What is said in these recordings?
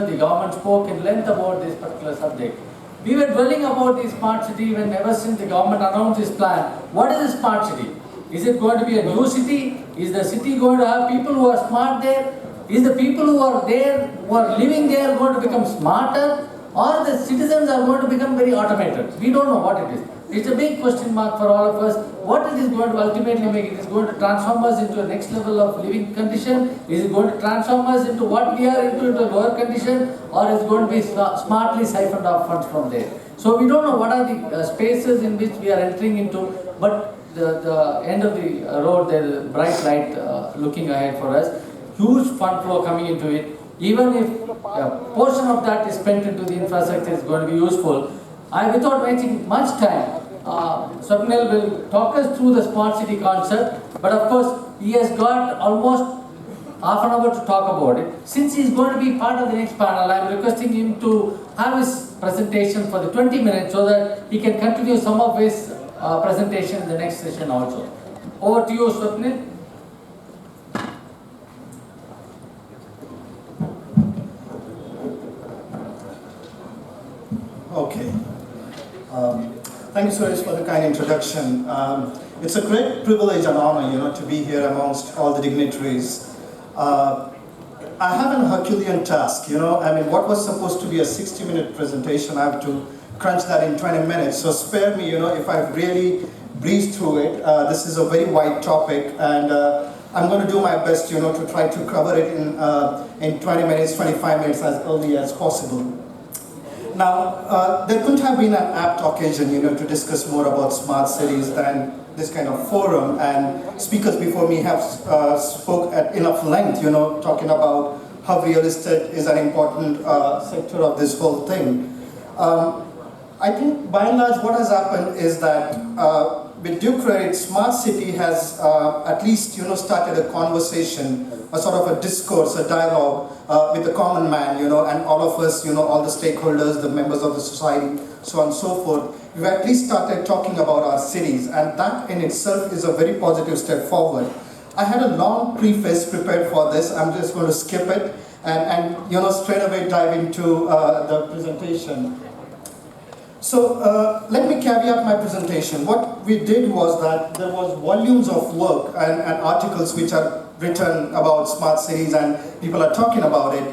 The government spoke in length about this particular subject. We were dwelling about the smart city when ever since the government announced this plan. What is a smart city? Is it going to be a new city? Is the city going to have people who are smart there? Is the people who are there, who are living there, going to become smarter? Or the citizens are going to become very automated? We don't know what it is. It's a big question mark for all of us. What it is going to ultimately make? It is going to transform us into a next level of living condition? Is it going to transform us into what we are into a lower condition? Or is it going to be smartly siphoned off funds from there? So we don't know what are the spaces in which we are entering into, but the end of the road, there is a bright light looking ahead for us. Huge fund flow coming into it. Even if a portion of that is spent into the infrastructure, is going to be useful. Without wasting much time, SWAPNIL will talk us through the smart city concept, but of course he has got almost half an hour to talk about it. Since he is going to be part of the next panel, I am requesting him to have his presentation for the 20 minutes so that he can continue some of his presentation in the next session also. Over to you, SWAPNIL. Okay. Thank you, Suresh, for the kind introduction. It's a great privilege and honor, to be here amongst all the dignitaries. I have an Herculean task, what was supposed to be a 60-minute presentation, I have to crunch that in 20 minutes. So spare me, if I really breeze through it. This is a very wide topic, and I'm going to do my best, to try to cover it in 20 minutes, 25 minutes, as early as possible. Now, there couldn't have been an apt occasion, to discuss more about smart cities than this kind of forum, and speakers before me have spoke at enough length, talking about how real estate is an important sector of this whole thing. I think by and large what has happened is that with due credit, smart city has at least started a conversation, a sort of a discourse, a dialogue with the common man, and all of us, all the stakeholders, the members of the society, so on and so forth. We've at least started talking about our cities, and that in itself is a very positive step forward. I had a long preface prepared for this. I'm just going to skip it and straight away dive into the presentation. So let me caveat my presentation. What we did was that there was volumes of work and articles which are written about smart cities, and people are talking about it.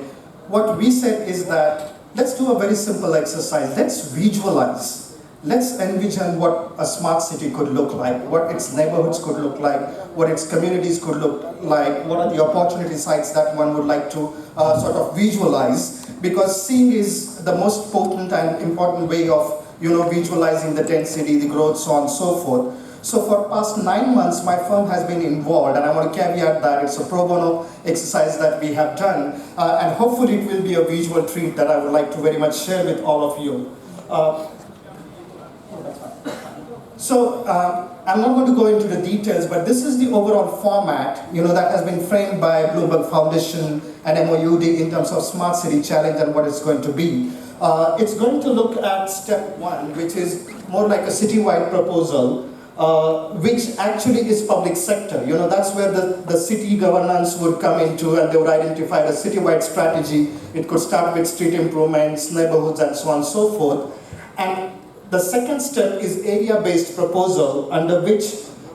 What we said is that let's do a very simple exercise. Let's visualize. Let's envision what a smart city could look like, what its neighborhoods could look like, what its communities could look like, what are the opportunity sites that one would like to sort of visualize, because seeing is the most potent and important way of visualizing the density, the growth, so on and so forth. So for past 9 months, my firm has been involved, and I want to caveat that it's a pro bono exercise that we have done, and hopefully it will be a visual treat that I would like to very much share with all of you. So I'm not going to go into the details, but this is the overall format, that has been framed by Bloomberg Foundation and MOUD in terms of Smart City Challenge and what it's going to be. It's going to look at step 1, which is more like a citywide proposal, which actually is public sector. That's where the city governance would come into, and they would identify a citywide strategy. It could start with street improvements, neighborhoods, and so on and so forth. And the second step is area-based proposal, under which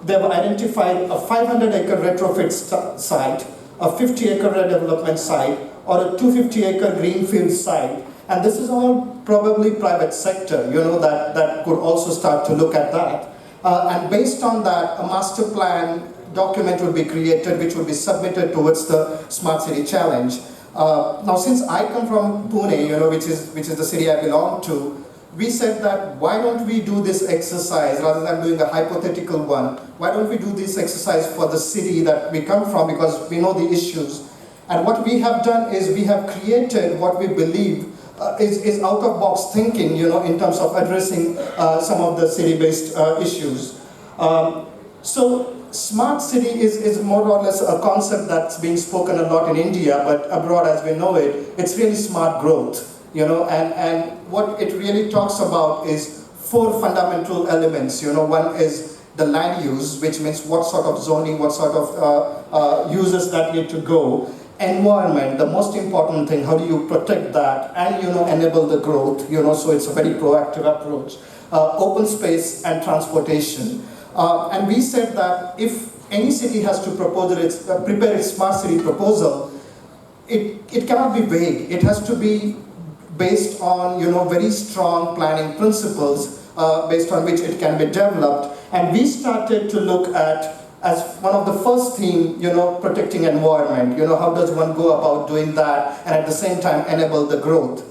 they have identified a 500-acre retrofit site, a 50-acre redevelopment site, or a 250-acre greenfield site. And this is all probably private sector, that could also start to look at that. And based on that, a master plan document will be created, which will be submitted towards the Smart City Challenge. Now, since I come from Pune, which is the city I belong to, we said that why don't we do this exercise rather than doing a hypothetical one? Why don't we do this exercise for the city that we come from, because we know the issues. And what we have done is we have created what we believe is out-of-box thinking, in terms of addressing some of the city-based issues. So smart city is more or less a concept that's being spoken a lot in India, but abroad as we know it, it's really smart growth. And what it really talks about is 4 fundamental elements. One is the land use, which means what sort of zoning, what sort of uses that need to go. environment, the most important thing, how do you protect that and enable the growth, so it's a very proactive approach. Open space and transportation. And we said that if any city has to prepare its smart city proposal, it cannot be vague. It has to be based on very strong planning principles based on which it can be developed. And we started to look at, as one of the first theme, protecting environment. How does one go about doing that and at the same time enable the growth?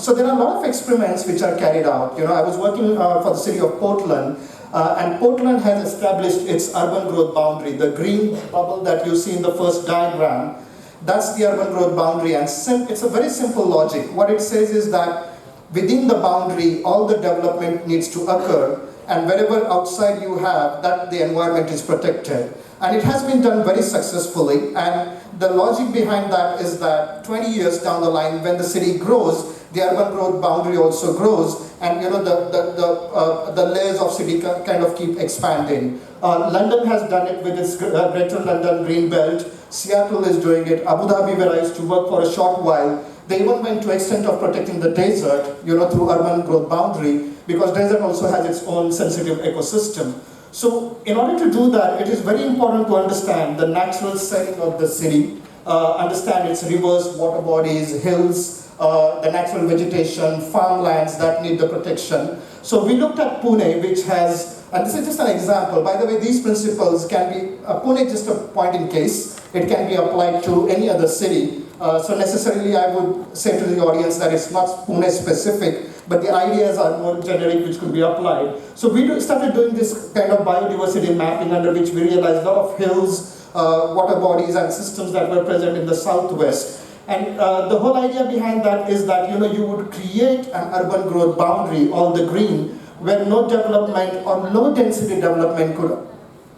So there are a lot of experiments which are carried out. I was working for the city of Portland, and Portland has established its urban growth boundary. The green bubble that you see in the first diagram, that's the urban growth boundary, and it's a very simple logic. What it says is that within the boundary, all the development needs to occur, and wherever outside you have, that the environment is protected. And it has been done very successfully, and the logic behind that is that 20 years down the line, when the city grows, the urban growth boundary also grows, and the layers of city kind of keep expanding. London has done it with its Greater London Green Belt. Seattle is doing it. Abu Dhabi, where I used to work for a short while, they even went to extent of protecting the desert, through urban growth boundary, because desert also has its own sensitive ecosystem. So in order to do that, it is very important to understand the natural setting of the city, understand its rivers, water bodies, hills, the natural vegetation, farmlands that need the protection. So we looked at Pune, which has, and this is just an example, by the way, these principles can be, Pune is just a point in case, it can be applied to any other city. So necessarily I would say to the audience that it's not Pune specific, but the ideas are more generic which could be applied. So we started doing this kind of biodiversity mapping, under which we realized a lot of hills, water bodies and systems that were present in the southwest. And the whole idea behind that is that you would create an urban growth boundary, all the green, where no development or low density development could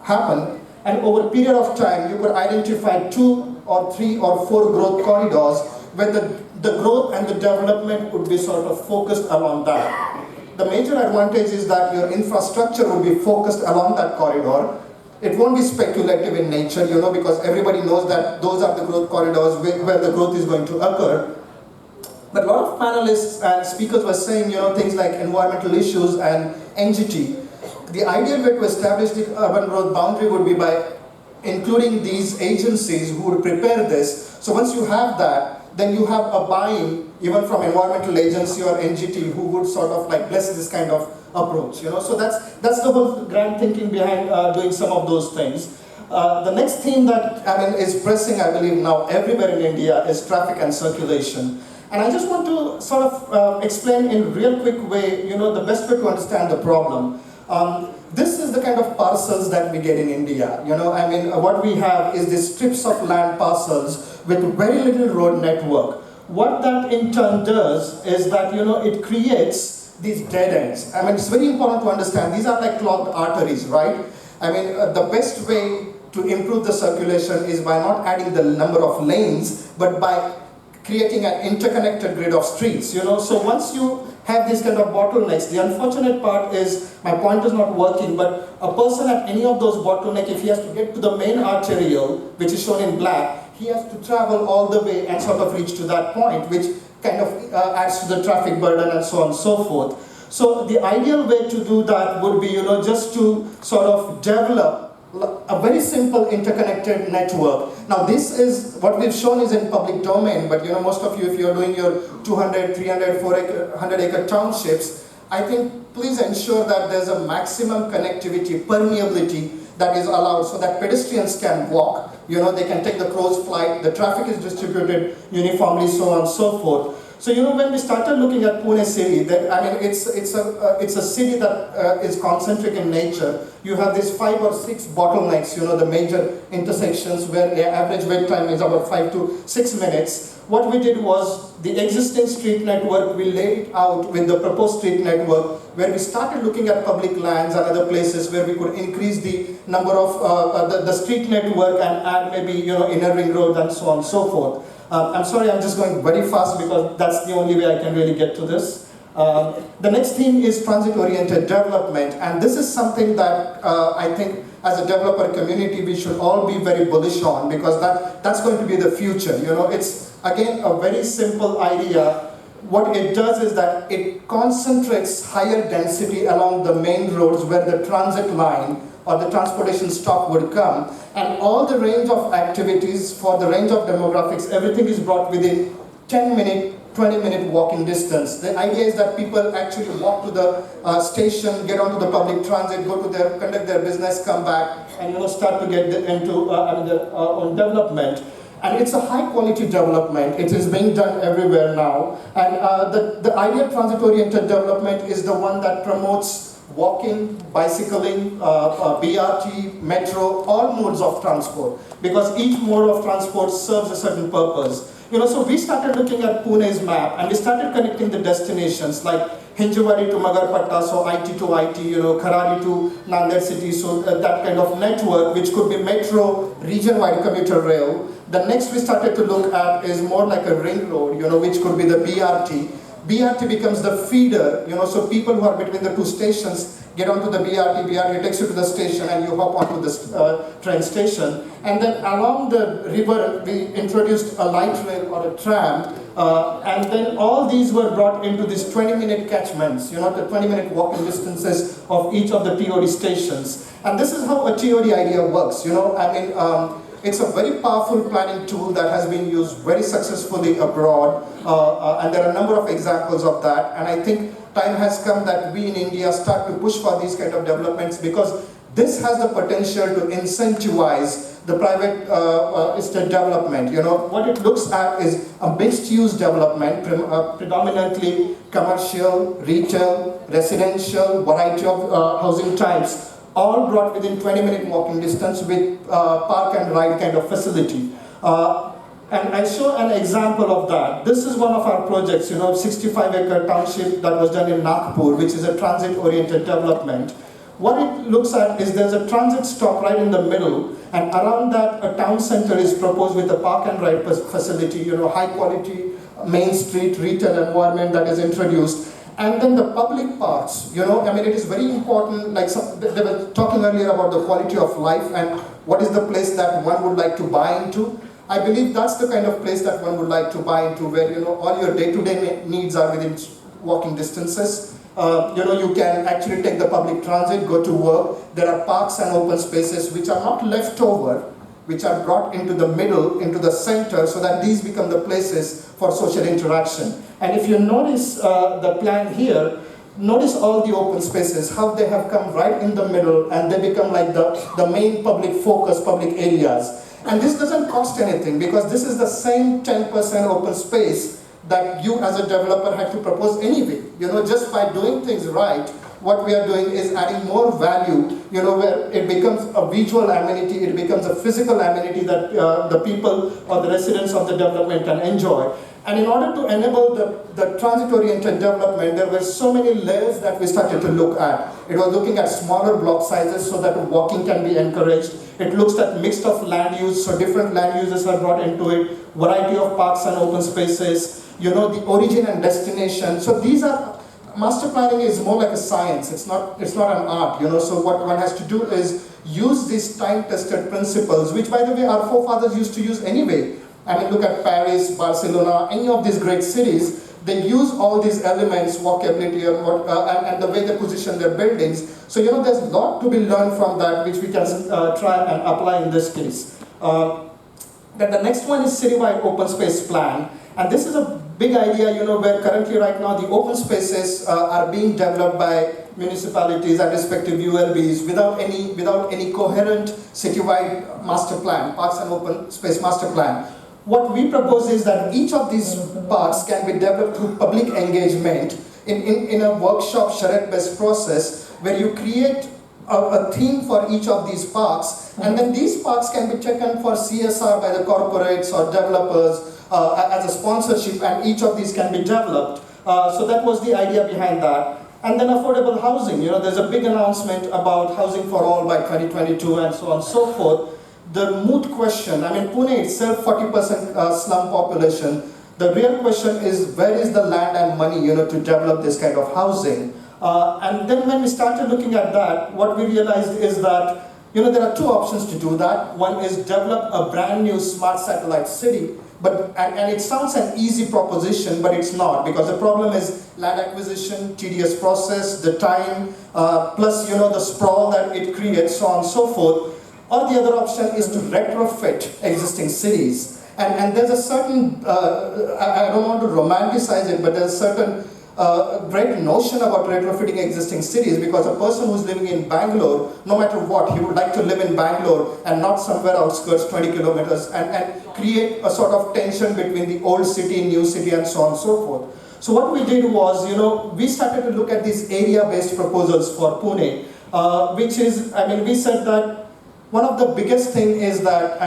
happen. And over a period of time, you could identify 2 or 3 or 4 growth corridors where the growth and the development would be sort of focused along that. The major advantage is that your infrastructure will be focused along that corridor. It won't be speculative in nature, because everybody knows that those are the growth corridors where the growth is going to occur. But a lot of panelists and speakers were saying, things like environmental issues and NGT. The ideal way to establish the urban growth boundary would be by including these agencies who would prepare this. So once you have that, then you have a buy-in even from environmental agency or NGT who would sort of like bless this kind of approach. So that's the whole grand thinking behind doing some of those things. The next theme that is pressing, I believe now everywhere in India, is traffic and circulation. And I just want to sort of explain in a real quick way, the best way to understand the problem. This is the kind of parcels that we get in India. What we have is these strips of land parcels with very little road network. What that in turn does is that, it creates these dead ends. It's very important to understand, these are like clogged arteries, right? The best way to improve the circulation is by not adding the number of lanes, but by creating an interconnected grid of streets, So once you have these kind of bottlenecks, the unfortunate part is, my point is not working, but a person at any of those bottlenecks, if he has to get to the main arterial, which is shown in black, he has to travel all the way and sort of reach to that point, which kind of adds to the traffic burden and so on and so forth. So the ideal way to do that would be, just to sort of develop a very simple interconnected network. Now this is, what we've shown is in public domain, but most of you, if you're doing your 200, 300, 400 acre townships, I think please ensure that there's a maximum connectivity, permeability that is allowed so that pedestrians can walk, they can take the crow's flight, the traffic is distributed uniformly, so on and so forth. So when we started looking at Pune city, it's a city that is concentric in nature. You have these 5 or 6 bottlenecks, the major intersections where the average wait time is about 5 to 6 minutes. What we did was the existing street network, we laid out with the proposed street network, where we started looking at public lands and other places where we could increase the number of the street network and add maybe inner ring road and so on and so forth. I'm sorry, I'm just going very fast because that's the only way I can really get to this. The next theme is transit-oriented development, and this is something that I think as a developer community, we should all be very bullish on, because that's going to be the future. You know, it's again a very simple idea. What it does is that it concentrates higher density along the main roads where the transit line or the transportation stop would come, and all the range of activities for the range of demographics, everything is brought within 10-minute, 20-minute walking distance. The idea is that people actually walk to the station, get onto the public transit, go to their, conduct their business, come back, and start to get into their own development. And it's a high quality development. It is being done everywhere now. And the ideal transit oriented development is the one that promotes walking, bicycling, BRT, metro, all modes of transport, because each mode of transport serves a certain purpose. So we started looking at Pune's map, and we started connecting the destinations like Hinjawadi to Magarpatta, so IT to IT, Kharadi to Nanded city, so that kind of network, which could be metro, region-wide commuter rail. The next we started to look at is more like a ring road, which could be the BRT. BRT becomes the feeder, so people who are between the two stations get onto the BRT, BRT takes you to the station and you hop onto the train station. And then along the river, we introduced a light rail or a tram, and then all these were brought into these 20-minute catchments, the 20-minute walking distances of each of the TOD stations. And this is how a TOD idea works, it's a very powerful planning tool that has been used very successfully abroad, and there are a number of examples of that. And I think time has come that we in India start to push for these kind of developments, because this has the potential to incentivize the private estate development. What it looks at is a mixed-use development, predominantly commercial, retail, residential, variety of housing types, all brought within 20-minute walking distance with park and ride kind of facility. And I show an example of that. This is one of our projects, 65-acre township that was done in Nagpur, which is a transit-oriented development. What it looks at is there's a transit stop right in the middle, and around that a town center is proposed with a park and ride facility, high-quality Main Street retail environment that is introduced. And then the public parks, it is very important, like they were talking earlier about the quality of life and what is the place that one would like to buy into. I believe that's the kind of place that one would like to buy into, where, all your day-to-day needs are within walking distances. You can actually take the public transit, go to work. There are parks and open spaces which are not left over, which are brought into the middle, into the center, so that these become the places for social interaction. And if you notice the plan here, notice all the open spaces, how they have come right in the middle, and they become like the main public focus, public areas. And this doesn't cost anything, because this is the same 10% open space that you as a developer had to propose anyway. Just by doing things right, what we are doing is adding more value, where it becomes a visual amenity, it becomes a physical amenity that the people or the residents of the development can enjoy. And in order to enable the transit-oriented development, there were so many layers that we started to look at. It was looking at smaller block sizes so that walking can be encouraged. It looks at mix of land use, so different land uses are brought into it, variety of parks and open spaces, the origin and destination. So these are, master planning is more like a science, it's not an art, so what one has to do is use these time-tested principles, which by the way our forefathers used to use anyway. Look at Paris, Barcelona, any of these great cities, they use all these elements, walkability, and the way they position their buildings. So, there's a lot to be learned from that, which we can try and apply in this case. Then the next one is citywide open space plan. And this is a big idea, where currently right now the open spaces are being developed by municipalities and respective ULBs without any coherent citywide master plan, parks and open space master plan. What we propose is that each of these parks can be developed through public engagement in a workshop charrette-based process, where you create a theme for each of these parks, and then these parks can be taken for CSR by the corporates or developers as a sponsorship, and each of these can be developed. So that was the idea behind that. And then affordable housing, there's a big announcement about housing for all by 2022 and so on and so forth. The moot question, Pune itself, 40% slum population. The real question is, where is the land and money, to develop this kind of housing? And then when we started looking at that, what we realized is that There are two options to do that. One is develop a brand new smart satellite city, and it sounds an easy proposition, but it's not, because the problem is land acquisition, tedious process, the time, plus the sprawl that it creates, so on and so forth. Or the other option is to retrofit existing cities. And there's a certain, I don't want to romanticize it, but there's a certain great notion about retrofitting existing cities, because a person who's living in Bangalore, no matter what, he would like to live in Bangalore and not somewhere outskirts 20 kilometers and create a sort of tension between the old city, new city, and so on and so forth. So what we did was, we started to look at these area-based proposals for Pune, which is, we said that one of the biggest thing is that,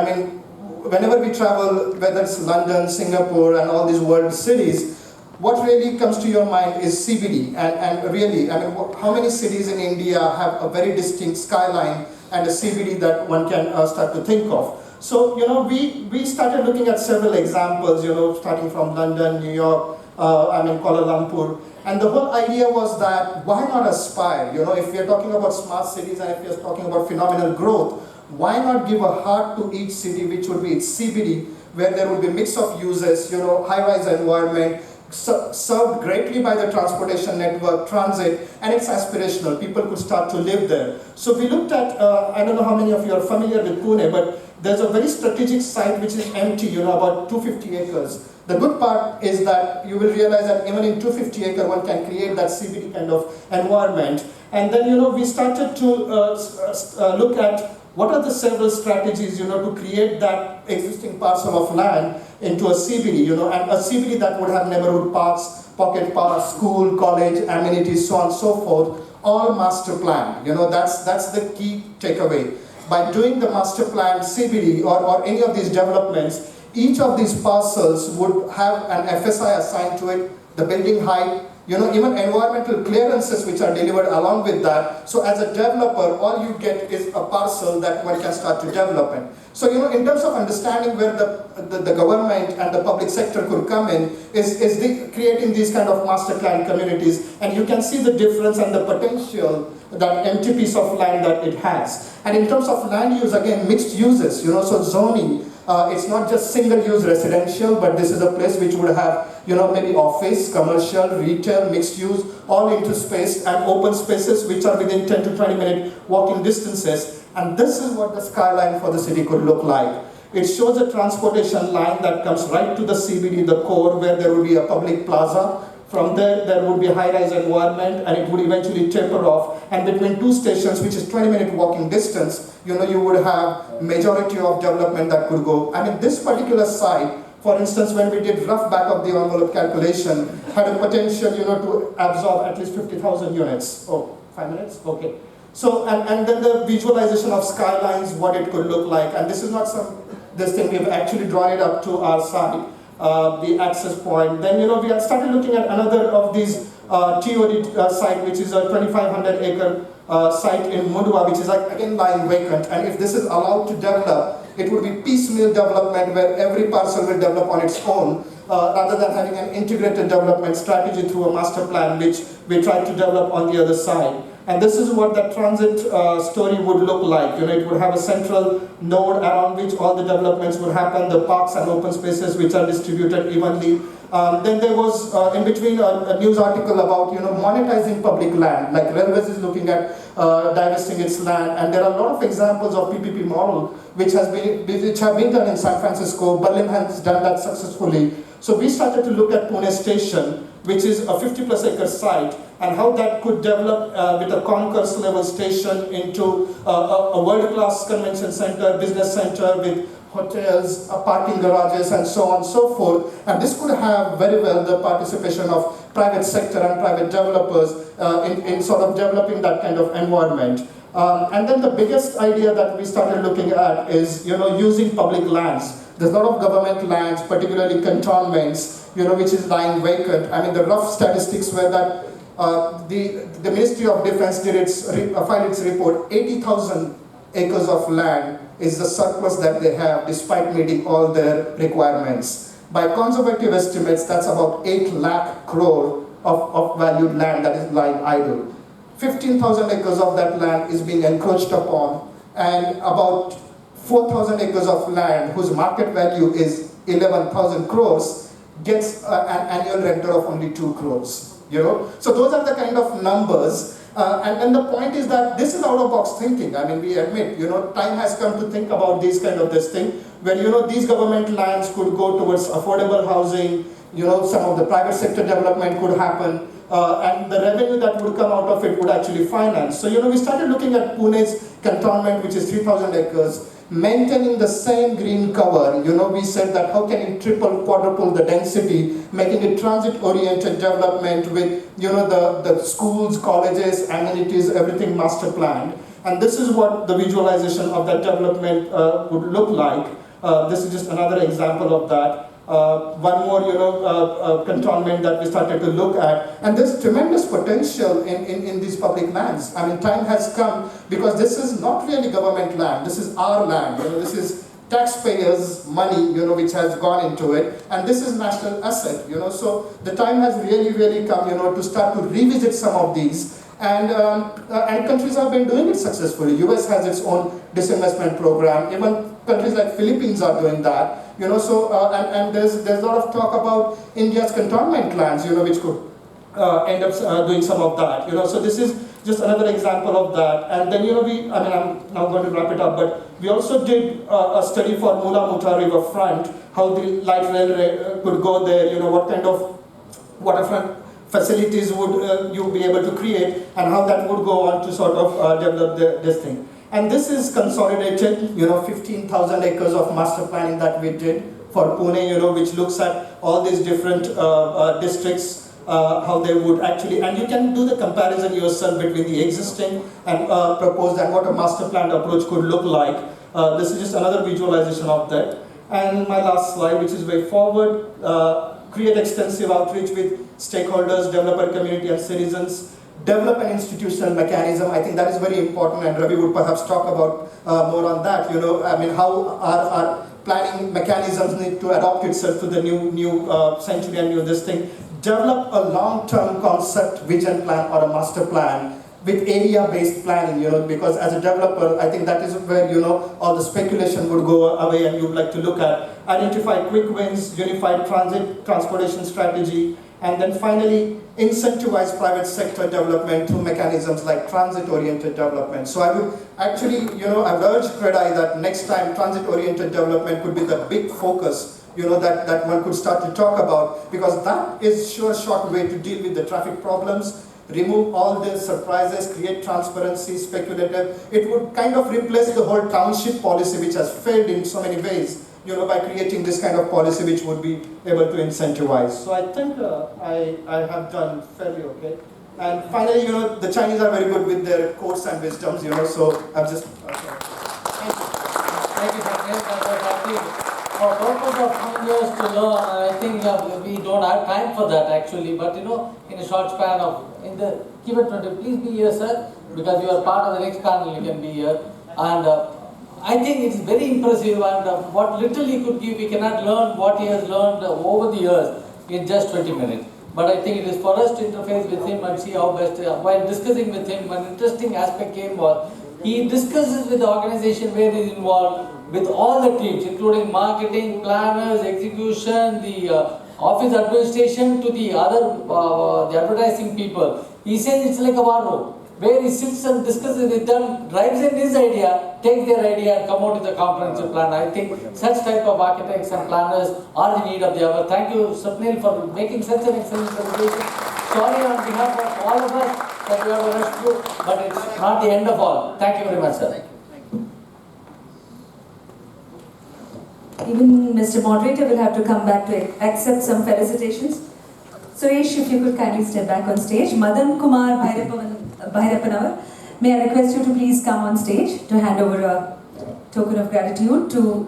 whenever we travel, whether it's London, Singapore, and all these world cities, what really comes to your mind is CBD. And really, how many cities in India have a very distinct skyline and a CBD that one can start to think of? So, we started looking at several examples, starting from London, New York, Kuala Lumpur. And the whole idea was that, why not aspire? If we are talking about smart cities and if we are talking about phenomenal growth, why not give a heart to each city, which would be its CBD, where there would be a mix of uses, high-rise environment, served greatly by the transportation network, transit, and it's aspirational. People could start to live there. So we looked at, I don't know how many of you are familiar with Pune, but there's a very strategic site which is empty, about 250 acres. The good part is that you will realize that even in 250 acre, one can create that CBD kind of environment. And then, we started to look at what are the several strategies, to create that existing parcel of land into a CBD, and a CBD that would have neighborhood parks, pocket parks, school, college, amenities, so on and so forth, all master planned. That's the key takeaway. By doing the master plan CBD or any of these developments, each of these parcels would have an FSI assigned to it, the building height, even environmental clearances which are delivered along with that. So as a developer, all you get is a parcel that one can start to develop in. So, in terms of understanding where the government and the public sector could come in, is creating these kind of master plan communities. And you can see the difference and the potential, that empty piece of land that it has. And in terms of land use, again, mixed uses, so zoning. It's not just single-use residential, but this is a place which would have, maybe office, commercial, retail, mixed use, all interspaced, and open spaces which are within 10 to 20 minute walking distances. And this is what the skyline for the city could look like. It shows a transportation line that comes right to the CBD, the core, where there will be a public plaza. From there, there would be a high-rise environment, and it would eventually taper off. And between two stations, which is 20-minute walking distance, you would have majority of development that could go. This particular site, for instance, when we did rough back of the envelope calculation, had a potential, to absorb at least 50,000 units. Oh, 5 minutes? Okay. So, and then the visualization of skylines, what it could look like. And this is not this thing, we've actually drawn it up to our site. The access point. Then, we had started looking at another of these TOD site, which is a 2,500 acre site in Mundwa, which is again lying vacant. And if this is allowed to develop, it would be piecemeal development where every parcel will develop on its own, rather than having an integrated development strategy through a master plan, which we tried to develop on the other side. And this is what that transit story would look like. It would have a central node around which all the developments would happen, the parks and open spaces which are distributed evenly. Then there was in between a news article about monetizing public land, like Railways is looking at divesting its land, and there are a lot of examples of PPP model which have been done in San Francisco. Berlin has done that successfully. So we started to look at Pune Station, which is a 50+ acre site, and how that could develop with a concourse level station into a world-class convention center, business center with hotels, parking garages, and so on and so forth. And this could have very well the participation of private sector and private developers in sort of developing that kind of environment. And then the biggest idea that we started looking at is, using public lands. There's a lot of government lands, particularly cantonments, which is lying vacant. The rough statistics were that the Ministry of Defense filed its report. 80,000 acres of land is the surplus that they have, despite meeting all their requirements. By conservative estimates, that's about 8 lakh crore of valued land that is lying idle. 15,000 acres of that land is being encroached upon. and about 4,000 acres of land whose market value is 11,000 crores gets an annual rental of only 2 crores. So those are the kind of numbers. And the point is that this is out-of-box thinking. I mean, we admit, time has come to think about this thing, where, these government lands could go towards affordable housing, some of the private sector development could happen, and the revenue that would come out of it would actually finance. So, we started looking at Pune's cantonment, which is 3,000 acres, maintaining the same green cover. We said that how can you triple, quadruple the density, making it transit-oriented development with, the schools, colleges, amenities, everything master planned. And this is what the visualization of that development would look like. This is just another example of that. One more, cantonment that we started to look at. And there's tremendous potential in these public lands. I mean, time has come because this is not really government land. This is our land. This is taxpayers' money, which has gone into it. And this is national asset, So the time has really come, to start to revisit some of these. And countries have been doing it successfully. US has its own disinvestment program. Even countries like Philippines are doing that. And there's a lot of talk about India's cantonment lands, which could end up doing some of that. So this is just another example of that. And then, I'm now going to wrap it up, but we also did a study for Mula Muta River front, how the light rail could go there, what kind of waterfront facilities would you be able to create, and how that would go on to sort of develop this thing. And this is consolidated, 15,000 acres of master planning that we did for Pune, which looks at all these different districts, how they would actually, and you can do the comparison yourself between the existing and proposed and what a master planned approach could look like. This is just another visualization of that. And my last slide, which is way forward, create extensive outreach with stakeholders, developer community and citizens, develop an institutional mechanism. I think that is very important, and Ravi would perhaps talk about more on that. How our planning mechanisms need to adapt itself to the new century and this thing. Develop a long-term concept, vision plan or a master plan with area-based planning, because as a developer, I think that is where, all the speculation would go away and you'd like to look at. Identify quick wins, unified transportation strategy, and then finally, incentivize private sector development through mechanisms like transit-oriented development. So I would actually, I've urged CREDAI that next time transit-oriented development could be the big focus, that one could start to talk about, because that is sure short way to deal with the traffic problems, remove all the surprises, create transparency, speculative. It would kind of replace the whole township policy, which has failed in so many ways, by creating this kind of policy which would be able to incentivize. So I think I have done fairly okay. And finally, the Chinese are very good with their quotes and wisdoms, so I've just... Thank you, Sachin. For purpose of 2 years to learn, I think we don't have time for that actually, but in a short span of, keep it 20, please be here, sir, because you are part of the next panel, you can be here. And I think it's very impressive, and what little he could give, we cannot learn what he has learned over the years in just 20 minutes. But I think it is for us to interface with him and see how best, while discussing with him, an interesting aspect came was, he discusses with the organization where he is involved, with all the teams, including marketing, planners, execution, the office administration, to the other, the advertising people. He says it's like a war room, where he sits and discusses with them, drives in his idea, takes their idea and come out with a comprehensive plan. I think such type of architects and planners are the need of the hour. Thank you, SWAPNIL, for making such an excellent presentation. Sorry on behalf of all of us that we have to rush through, but it's not the end of all. Thank you very much, sir. Even Mr. Moderator will have to come back to accept some felicitations. Suresh, if you could kindly step back on stage. Madan Kumar Bhairapanavar, may I request you to please come on stage to hand over a token of gratitude to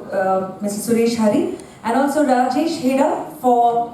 Mr. Suresh Hari, and also Rajesh Heda for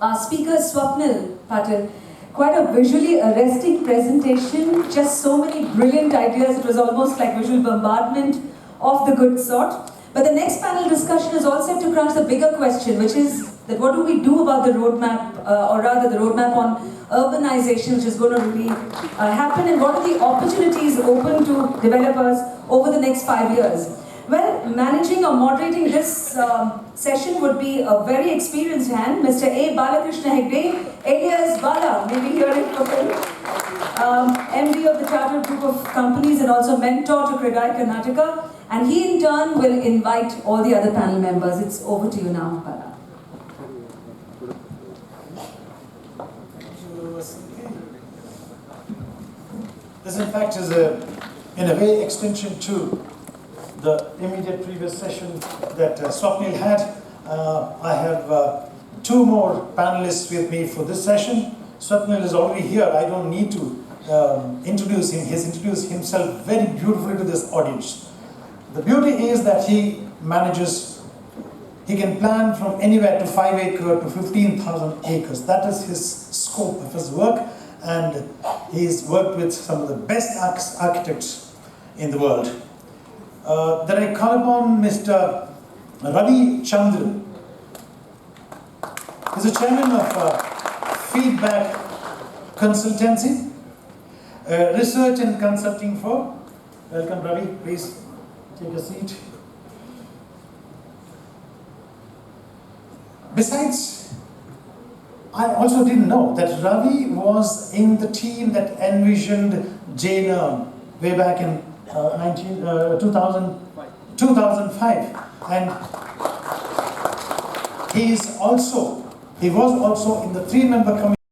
our speaker SWAPNIL PATIL. Quite a visually arresting presentation, just so many brilliant ideas. It was almost like visual bombardment of the good sort. But the next panel discussion is all set to crunch the bigger question, which is that what do we do about the roadmap or rather the roadmap on urbanization, which is going to really happen, and what are the opportunities open to developers over the next 5 years? Well, managing or moderating this session would be a very experienced hand, Mr. A. Balakrishna Hegde, alias Bala, maybe hearing from him, MD of the Chartered Group of Companies and also mentor to CREDAI Karnataka, and he in turn will invite all the other panel members. It's over to you now, Bala. This in fact is in a way extension to the immediate previous session that SWAPNIL had. I have two more panelists with me for this session. SWAPNIL is already here. I don't need to introduce him. He's introduced himself very beautifully to this audience. The beauty is that he can plan from anywhere to 5 acres to 15,000 acres. That is his scope of his work, and he's worked with some of the best architects in the world. Then I call upon Mr. Ravi Chandran. He's the chairman of Feedback Consultancy, research and consulting firm. Welcome, Ravi. Please take a seat. Besides, I also didn't know that Ravi was in the team that envisioned JNERM way back in 2005, and he was also in the 3-member committee